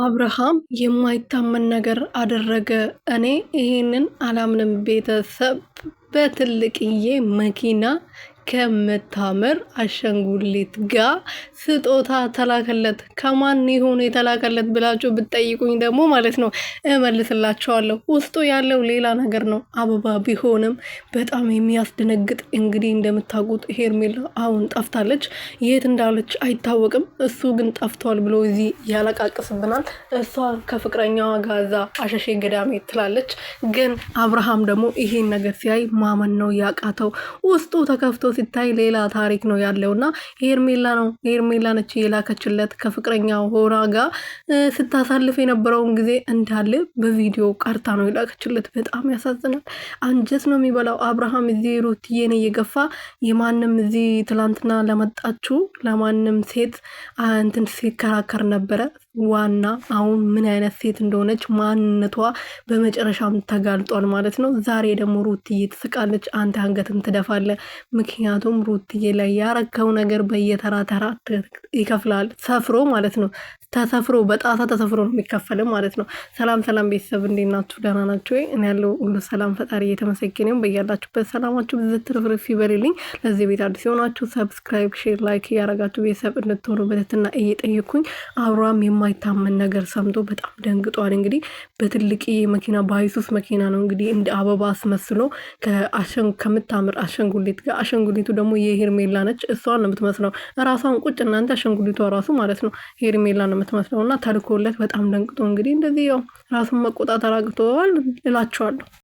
አብርሃም የማይታመን ነገር አደረገ። እኔ ይሄንን አላምንም። ቤተሰብ በትልቅዬ መኪና ከምታምር አሻንጉሊት ጋር ስጦታ ተላከለት። ከማን ይሁን የተላከለት ብላችሁ ብትጠይቁኝ ደግሞ ማለት ነው እመልስላችኋለሁ። ውስጡ ያለው ሌላ ነገር ነው። አበባ ቢሆንም በጣም የሚያስደነግጥ እንግዲህ እንደምታውቁት ሄርሜላ አሁን ጠፍታለች። የት እንዳለች አይታወቅም። እሱ ግን ጠፍቷል ብሎ እዚህ ያለቃቅስብናል። እሷ ከፍቅረኛዋ ጋር እዛ አሸሼ ገዳሜ ትላለች። ግን አብርሃም ደግሞ ይሄን ነገር ሲያይ ማመን ነው ያቃተው። ውስጡ ተከፍቶ ሲታይ ሌላ ታሪክ ነው ያለውና ሄርሜላ ነች የላከችለት ከፍቅረኛ ሆና ጋር ስታሳልፍ የነበረውን ጊዜ እንዳለ በቪዲዮ ቀርታ ነው የላከችለት። በጣም ያሳዝናል። አንጀት ነው የሚበላው። አብርሃም እዚህ ሩትዬን እየገፋ የማንም እዚህ ትላንትና ለመጣችሁ ለማንም ሴት እንትን ሲከራከር ነበረ። ዋና አሁን ምን አይነት ሴት እንደሆነች ማንነቷ በመጨረሻም ተጋልጧል ማለት ነው። ዛሬ ደግሞ ሩትዬ ትስቃለች። አንተ አንገትን ትደፋለህ። ምክንያቱም ሩትዬ ላይ ያረከው ነገር በየተራ ተራ ይከፍላል። ሰፍሮ ማለት ነው። ተሰፍሮ በጣሳ ተሰፍሮ ነው የሚከፈል ማለት ነው። ሰላም ቤተሰብ እንዴት ናችሁ? ደህና ናችሁ ወይ? እኔ ያለው ሁሉ ሰላም ፈጣሪ እየተመሰገነ ነው። በያላችሁበት ሰላማችሁ ብዙ ትርፍርፍ ይበልልኝ። ለዚህ ቤት አዲስ የሆናችሁ ሰብስክራይብ፣ ሼር፣ ላይክ እያረጋችሁ ቤተሰብ እንድትሆኑ በትህትና እየጠየኩኝ አብርሃም የማይታመን ነገር ሰምቶ በጣም ደንግጧል። እንግዲህ በትልቅ መኪና በአይሱስ መኪና ነው እንግዲህ እንደ አበባ አስመስሎ ከምታምር አሻንጉሊት ጋር። አሻንጉሊቱ ደግሞ የሄርሜላ ነች። እሷን ነው የምትመስለው ራሷን ቁጭ እናንተ አሻንጉሊቷ ራሱ ማለት ነው ሄርሜላ ነው የምትመስለው። እና ተልኮለት በጣም ደንግጦ እንግዲህ እንደዚህ ያው ራሱን መቆጣጠር አቅቶዋል እላቸዋለሁ።